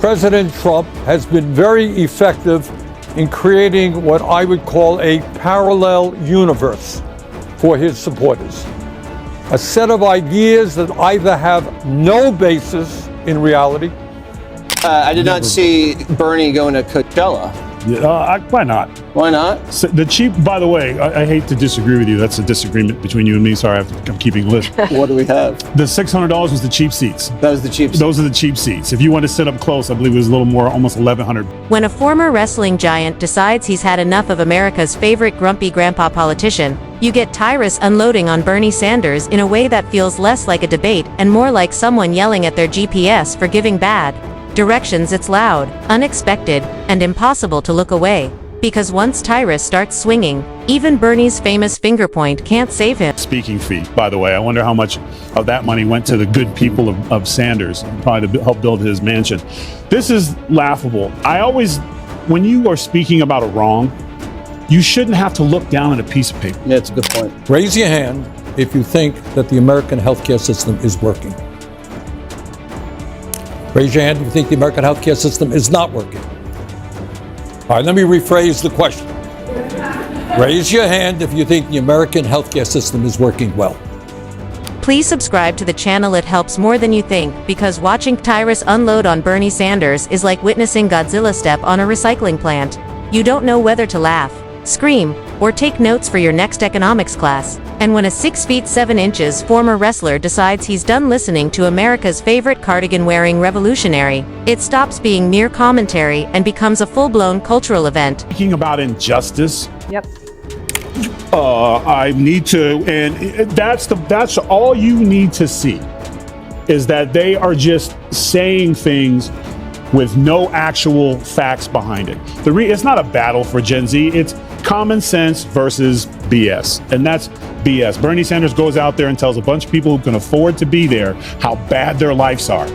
President Trump has been very effective in creating what I would call a parallel universe for his supporters. A set of ideas that either have no basis in reality. I did not see Bernie going to Coachella. Why not? Why not? So the cheap, by the way, I hate to disagree with you. That's a disagreement between you and me. Sorry, I'm keeping a list. What do we have? The $600 was the cheap seats. That was the cheap seats. Those are the cheap seats. If you want to sit up close, I believe it was a little more, almost $1,100. When a former wrestling giant decides he's had enough of America's favorite grumpy grandpa politician, you get Tyrus unloading on Bernie Sanders in a way that feels less like a debate and more like someone yelling at their GPS for giving bad directions. It's loud, unexpected, and impossible to look away. Because once Tyrus starts swinging, even Bernie's famous finger point can't save him. Speaking fee, by the way. I wonder how much of that money went to the good people of Sanders, probably to help build his mansion. This is laughable. When you are speaking about a wrong, you shouldn't have to look down at a piece of paper. Yeah, it's a good point. Raise your hand if you think that the American healthcare system is working. Raise your hand if you think the American healthcare system is not working. All right, let me rephrase the question. Raise your hand if you think the American healthcare system is working well. Please subscribe to the channel. It helps more than you think, because watching Tyrus unload on Bernie Sanders is like witnessing Godzilla step on a recycling plant. You don't know whether to laugh, scream, or take notes for your next economics class. And when a 6 feet 7 inches former wrestler decides he's done listening to America's favorite cardigan-wearing revolutionary, it stops being mere commentary and becomes a full-blown cultural event. Speaking about injustice. Yep. I need to, and that's all you need to see, is that they are just saying things with no actual facts behind it. It's not a battle for Gen Z. It's common sense versus BS, and that's BS. Bernie Sanders goes out there and tells a bunch of people who can afford to be there how bad their lives are.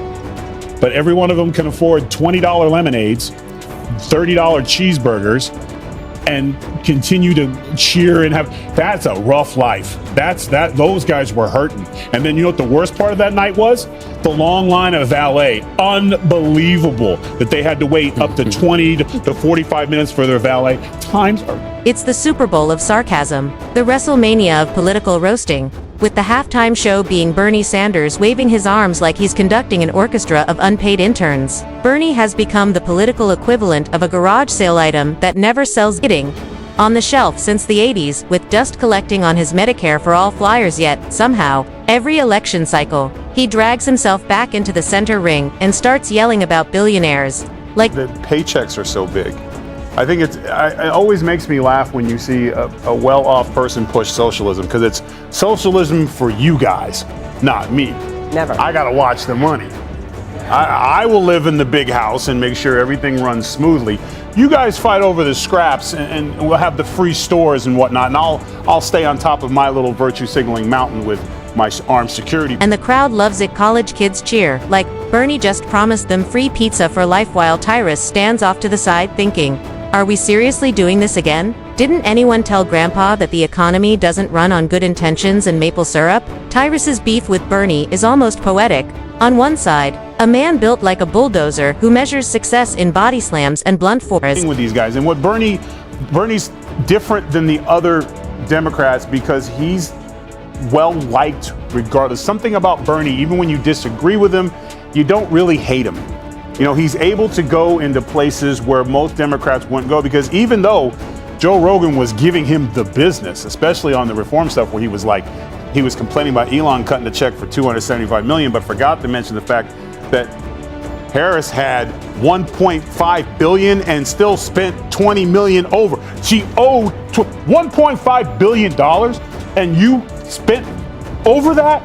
But every one of them can afford $20 lemonades, $30 cheeseburgers, and continue to cheer and that's a rough life. Those guys were hurting. And then you know what the worst part of that night was? The long line of valet. Unbelievable that they had to wait up to 20 to 45 minutes for their valet. It's the Super Bowl of sarcasm, the WrestleMania of political roasting, with the halftime show being Bernie Sanders waving his arms like he's conducting an orchestra of unpaid interns. Bernie has become the political equivalent of a garage sale item that never sells, sitting on the shelf since the 80s, with dust collecting on his Medicare for All flyers. Yet, somehow, every election cycle, he drags himself back into the center ring and starts yelling about billionaires. Like the paychecks are so big. I think it always makes me laugh when you see a well-off person push socialism, because it's socialism for you guys, not me. Never. I gotta watch the money. I will live in the big house and make sure everything runs smoothly. You guys fight over the scraps, and we'll have the free stores and whatnot, and I'll stay on top of my little virtue signaling mountain with my armed security. And the crowd loves it. College kids cheer, like Bernie just promised them free pizza for life, while Tyrus stands off to the side thinking, are we seriously doing this again? Didn't anyone tell Grandpa that the economy doesn't run on good intentions and maple syrup? Tyrus's beef with Bernie is almost poetic. On one side, a man built like a bulldozer who measures success in body slams and blunt force. With these guys, and what Bernie's different than the other Democrats because he's well liked regardless. Something about Bernie, even when you disagree with him, you don't really hate him. You know, he's able to go into places where most Democrats wouldn't go, because even though Joe Rogan was giving him the business, especially on the reform stuff, where he was complaining about Elon cutting the check for $275 million, but forgot to mention the fact that Harris had $1.5 billion and still spent $20 million over. She owed $1.5 billion and you spent over that?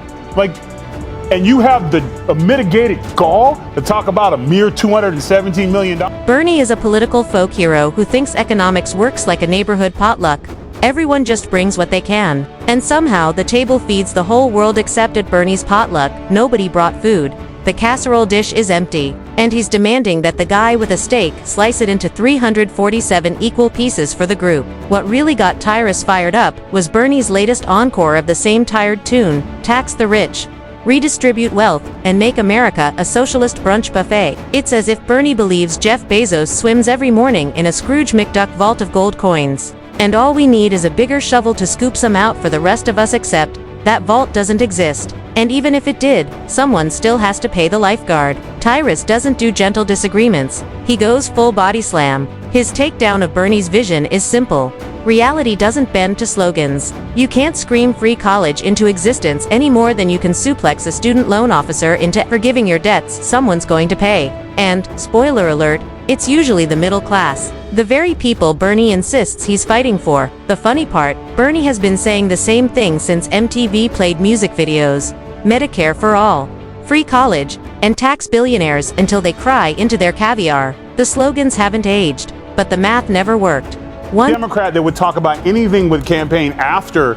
And you have the mitigated gall to talk about a mere $217 million. Bernie is a political folk hero who thinks economics works like a neighborhood potluck. Everyone just brings what they can. And somehow the table feeds the whole world, except at Bernie's potluck, nobody brought food. The casserole dish is empty. And he's demanding that the guy with a steak slice it into 347 equal pieces for the group. What really got Tyrus fired up was Bernie's latest encore of the same tired tune, Tax the Rich. redistribute wealth, and make America a socialist brunch buffet. It's as if Bernie believes Jeff Bezos swims every morning in a Scrooge McDuck vault of gold coins. And all we need is a bigger shovel to scoop some out for the rest of us, except that vault doesn't exist. And even if it did, someone still has to pay the lifeguard. Tyrus doesn't do gentle disagreements. He goes full body slam. His takedown of Bernie's vision is simple. Reality doesn't bend to slogans. You can't scream free college into existence any more than you can suplex a student loan officer into forgiving your debts someone's going to pay. And, spoiler alert, it's usually the middle class. The very people Bernie insists he's fighting for. The funny part, Bernie has been saying the same thing since MTV played music videos. Medicare for all, free college, and tax billionaires until they cry into their caviar. The slogans haven't aged, but the math never worked. One Democrat that would talk about anything with campaign after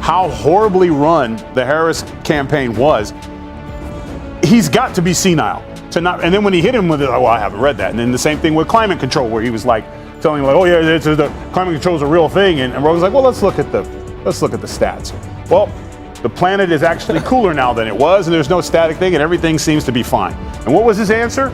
how horribly run the Harris campaign was, he's got to be senile to not. And then when he hit him with it, oh, well, I haven't read that. And then the same thing with climate control, where he was like telling him, like, oh yeah, the climate control is a real thing. And Rogan's like, well, let's look at the stats. Well, the planet is actually cooler now than it was, and there's no static thing, and everything seems to be fine. And what was his answer?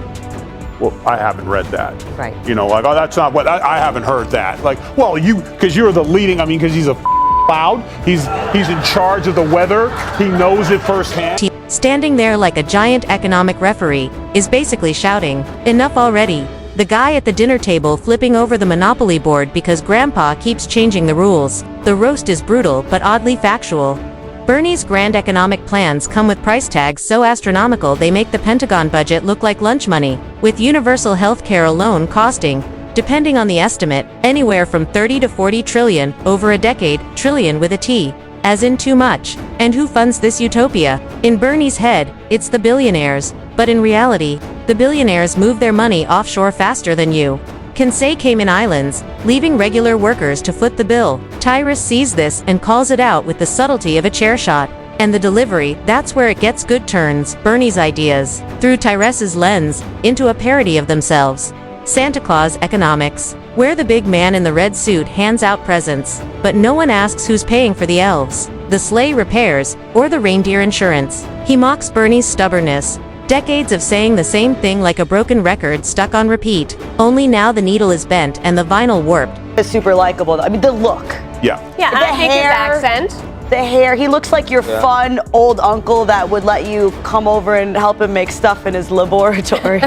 Well, I haven't read that. Right. You know, like, oh, that's not what, I haven't heard that. Like, well, because you're the leading, I mean, because he's a cloud, he's in charge of the weather, he knows it firsthand. standing there like a giant economic referee, is basically shouting, "Enough already." The guy at the dinner table flipping over the Monopoly board because Grandpa keeps changing the rules. The roast is brutal but oddly factual. Bernie's grand economic plans come with price tags so astronomical they make the Pentagon budget look like lunch money, with universal health care alone costing, depending on the estimate, anywhere from 30 to 40 trillion, over a decade, trillion with a T, as in too much. And who funds this utopia? In Bernie's head, it's the billionaires, but in reality, the billionaires move their money offshore faster than you can say Cayman Islands, leaving regular workers to foot the bill. Tyrus sees this and calls it out with the subtlety of a chair shot. And the delivery, that's where it gets good, turns Bernie's ideas, through Tyrus's lens, into a parody of themselves. Santa Claus economics, where the big man in the red suit hands out presents, but no one asks who's paying for the elves, the sleigh repairs, or the reindeer insurance. He mocks Bernie's stubbornness. Decades of saying the same thing like a broken record stuck on repeat. Only now the needle is bent and the vinyl warped. Is super likable. I mean, the look. Yeah. Yeah, and The I think hair. his accent. The hair. He looks like your fun old uncle that would let you come over and help him make stuff in his laboratory.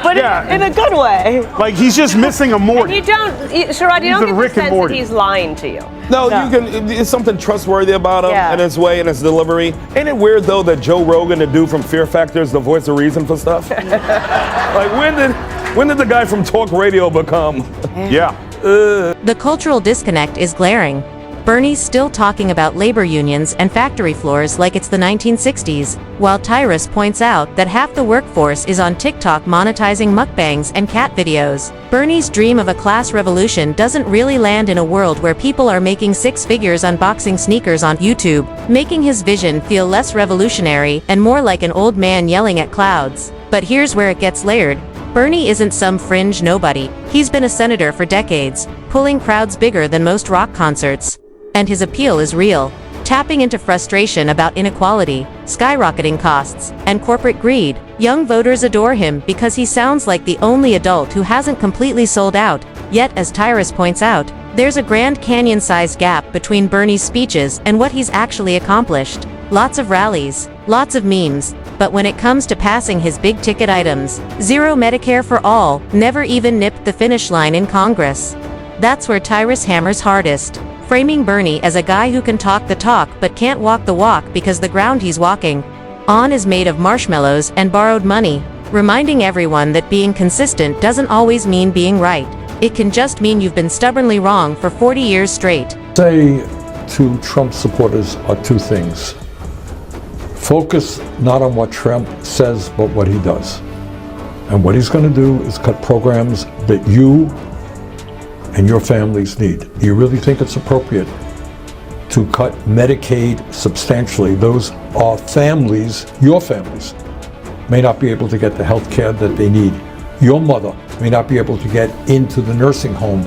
But Yeah. in a good way. Like, he's just missing a Morty. You don't, Sherrod, you He's don't a get Rick the and sense that Morty. he's lying to you. No, No. you can. It's something trustworthy about him Yeah. and his way and his delivery. Ain't it weird though that Joe Rogan, the dude from Fear Factor, is the voice of reason for stuff? Like when did the guy from Talk Radio become? Yeah. The cultural disconnect is glaring. Bernie's still talking about labor unions and factory floors like it's the 1960s, while Tyrus points out that half the workforce is on TikTok monetizing mukbangs and cat videos. Bernie's dream of a class revolution doesn't really land in a world where people are making six figures unboxing sneakers on YouTube, making his vision feel less revolutionary and more like an old man yelling at clouds. But here's where it gets layered. Bernie isn't some fringe nobody. He's been a senator for decades, pulling crowds bigger than most rock concerts. And his appeal is real, tapping into frustration about inequality, skyrocketing costs, and corporate greed. Young voters adore him because he sounds like the only adult who hasn't completely sold out. Yet, as Tyrus points out, there's a Grand Canyon-sized gap between Bernie's speeches and what he's actually accomplished. Lots of rallies, lots of memes, but when it comes to passing his big-ticket items, zero Medicare for all, never even nipped the finish line in Congress. That's where Tyrus hammers hardest, framing Bernie as a guy who can talk the talk but can't walk the walk because the ground he's walking on is made of marshmallows and borrowed money, reminding everyone that being consistent doesn't always mean being right. It can just mean you've been stubbornly wrong for 40 years straight. Say to Trump supporters are two things. Focus not on what Trump says, but what he does. And what he's going to do is cut programs that you and your families need. Do you really think it's appropriate to cut Medicaid substantially? Those are families, your families, may not be able to get the health care that they need. Your mother may not be able to get into the nursing home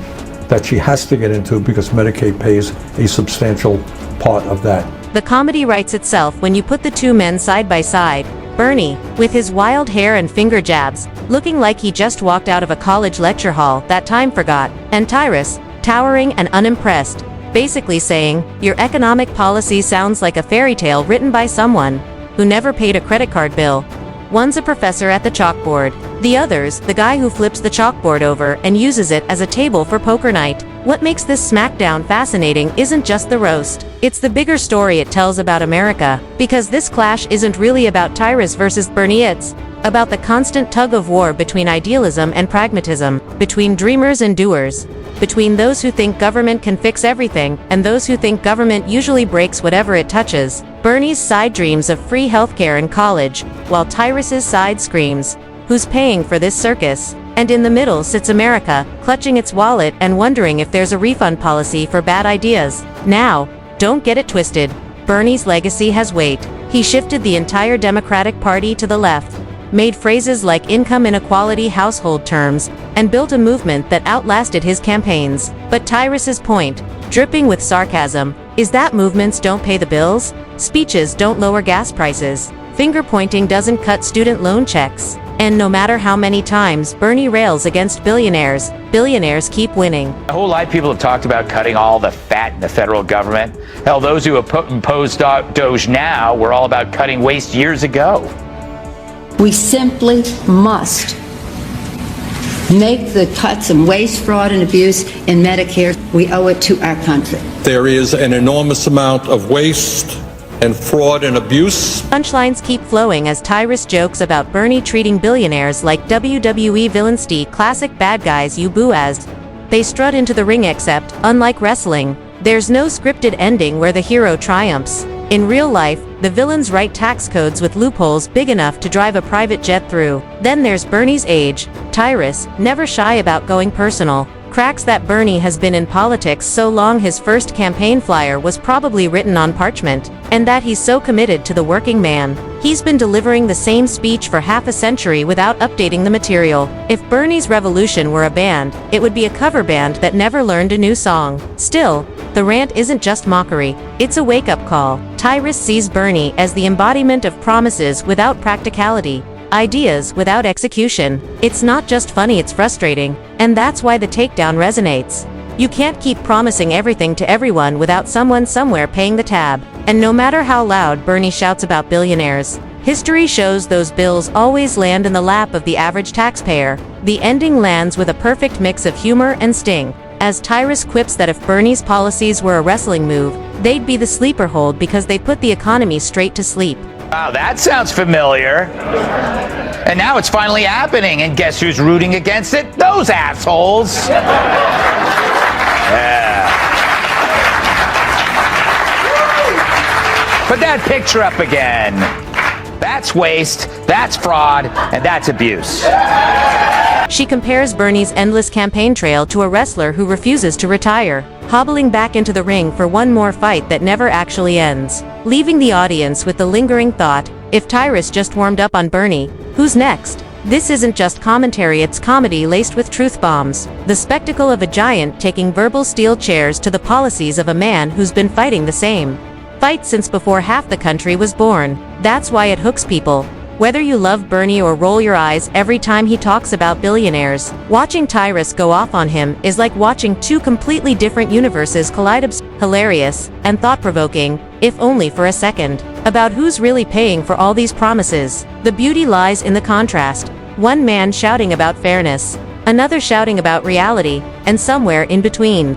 that she has to get into because Medicaid pays a substantial part of that. The comedy writes itself when you put the two men side by side. Bernie, with his wild hair and finger jabs, looking like he just walked out of a college lecture hall that time forgot, and Tyrus, towering and unimpressed, basically saying, "Your economic policy sounds like a fairy tale written by someone who never paid a credit card bill." One's a professor at the chalkboard. The other's the guy who flips the chalkboard over and uses it as a table for poker night. What makes this smackdown fascinating isn't just the roast. It's the bigger story it tells about America. Because this clash isn't really about Tyrus versus Bernie, it's about the constant tug of war between idealism and pragmatism, between dreamers and doers, between those who think government can fix everything and those who think government usually breaks whatever it touches. Bernie's side dreams of free healthcare and college, while Tyrus's side screams, "Who's paying for this circus?" And in the middle sits America, clutching its wallet and wondering if there's a refund policy for bad ideas. Now, don't get it twisted. Bernie's legacy has weight. He shifted the entire Democratic Party to the left, made phrases like income inequality household terms, and built a movement that outlasted his campaigns. But Tyrus's point, dripping with sarcasm, is that movements don't pay the bills, speeches don't lower gas prices, finger-pointing doesn't cut student loan checks. And no matter how many times Bernie rails against billionaires, billionaires keep winning. A whole lot of people have talked about cutting all the fat in the federal government. Hell, those who opposed Doge now were all about cutting waste years ago. We simply must make the cuts in waste, fraud, and abuse in Medicare. We owe it to our country. There is an enormous amount of waste and fraud and abuse. Punchlines keep flowing as Tyrus jokes about Bernie treating billionaires like WWE villains, classic bad guys you boo as they strut into the ring, except, unlike wrestling, there's no scripted ending where the hero triumphs. In real life, the villains write tax codes with loopholes big enough to drive a private jet through. Then there's Bernie's age. Tyrus, never shy about going personal, cracks that Bernie has been in politics so long his first campaign flyer was probably written on parchment, and that he's so committed to the working man. He's been delivering the same speech for half a century without updating the material. If Bernie's Revolution were a band, it would be a cover band that never learned a new song. Still, the rant isn't just mockery, it's a wake-up call. Tyrus sees Bernie as the embodiment of promises without practicality, ideas without execution. It's not just funny, it's frustrating, and that's why the takedown resonates. You can't keep promising everything to everyone without someone somewhere paying the tab. And no matter how loud Bernie shouts about billionaires, history shows those bills always land in the lap of the average taxpayer. The ending lands with a perfect mix of humor and sting, as Tyrus quips that if Bernie's policies were a wrestling move, they'd be the sleeper hold because they put the economy straight to sleep. Wow, that sounds familiar. And now it's finally happening, and guess who's rooting against it? Those assholes. Yeah. Put that picture up again. That's waste, that's fraud, and that's abuse. She compares Bernie's endless campaign trail to a wrestler who refuses to retire, hobbling back into the ring for one more fight that never actually ends, leaving the audience with the lingering thought, if Tyrus just warmed up on Bernie, who's next? This isn't just commentary, it's comedy laced with truth bombs. The spectacle of a giant taking verbal steel chairs to the policies of a man who's been fighting the same fight since before half the country was born. That's why it hooks people. Whether you love Bernie or roll your eyes every time he talks about billionaires, watching Tyrus go off on him is like watching two completely different universes collide. Hilarious and thought-provoking, if only for a second, about who's really paying for all these promises. The beauty lies in the contrast. One man shouting about fairness, another shouting about reality, and somewhere in between,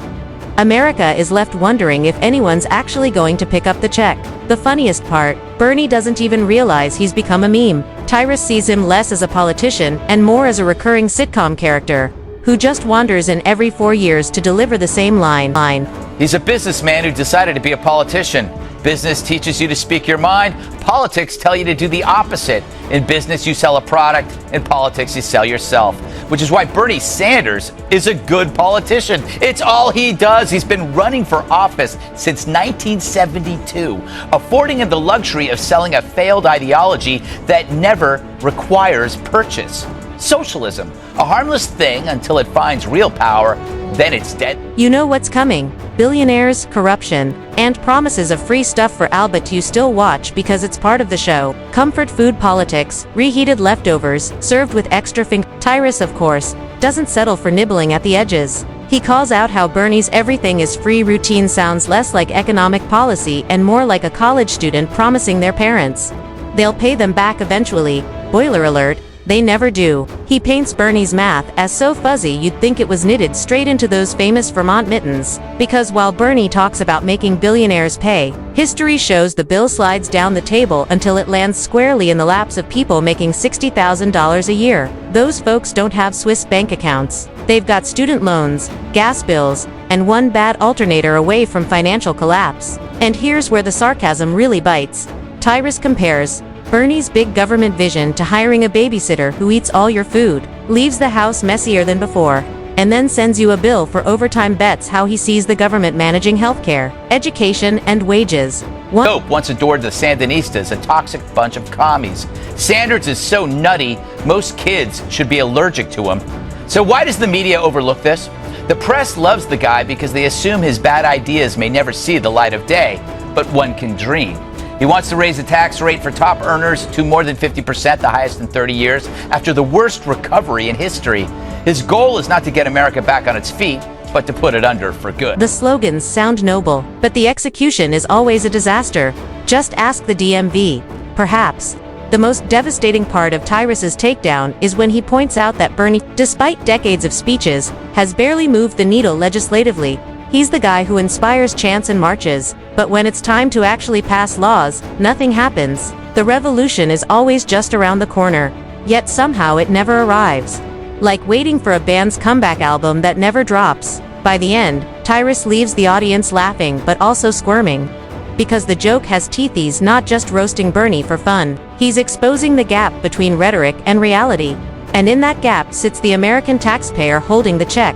America is left wondering if anyone's actually going to pick up the check. The funniest part, Bernie doesn't even realize he's become a meme. Tyrus sees him less as a politician and more as a recurring sitcom character, who just wanders in every 4 years to deliver the same line. He's a businessman who decided to be a politician. Business teaches you to speak your mind. Politics tell you to do the opposite. In business, you sell a product. In politics, you sell yourself. Which is why Bernie Sanders is a good politician. It's all he does. He's been running for office since 1972, affording him the luxury of selling a failed ideology that never requires purchase. Socialism, a harmless thing until it finds real power, then it's dead. You know what's coming. Billionaires, corruption, and promises of free stuff for Al, but you still watch because it's part of the show. Comfort food politics, reheated leftovers, served with extra Tyrus, of course, doesn't settle for nibbling at the edges. He calls out how Bernie's everything is free routine sounds less like economic policy and more like a college student promising their parents they'll pay them back eventually. Boiler alert. They never do. He paints Bernie's math as so fuzzy you'd think it was knitted straight into those famous Vermont mittens. Because while Bernie talks about making billionaires pay, history shows the bill slides down the table until it lands squarely in the laps of people making $60,000 a year. Those folks don't have Swiss bank accounts. They've got student loans, gas bills, and one bad alternator away from financial collapse. And here's where the sarcasm really bites. Tyrus compares Bernie's big government vision to hiring a babysitter who eats all your food, leaves the house messier than before, and then sends you a bill for overtime. Bets how he sees the government managing healthcare, education, and wages. Pope once adored the Sandinistas, a toxic bunch of commies. Sanders is so nutty, most kids should be allergic to him. So why does the media overlook this? The press loves the guy because they assume his bad ideas may never see the light of day, but one can dream. He wants to raise the tax rate for top earners to more than 50%, the highest in 30 years, after the worst recovery in history. His goal is not to get America back on its feet, but to put it under for good. The slogans sound noble, but the execution is always a disaster. Just ask the DMV. Perhaps the most devastating part of Tyrus's takedown is when he points out that Bernie, despite decades of speeches, has barely moved the needle legislatively. He's the guy who inspires chants and marches, but when it's time to actually pass laws, nothing happens. The revolution is always just around the corner, yet somehow it never arrives. Like waiting for a band's comeback album that never drops. By the end, Tyrus leaves the audience laughing but also squirming. Because the joke has teeth. He's not just roasting Bernie for fun, he's exposing the gap between rhetoric and reality. And in that gap sits the American taxpayer holding the check,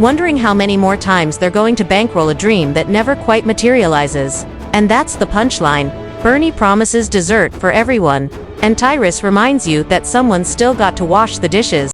wondering how many more times they're going to bankroll a dream that never quite materializes. And that's the punchline. Bernie promises dessert for everyone, and Tyrus reminds you that someone's still got to wash the dishes.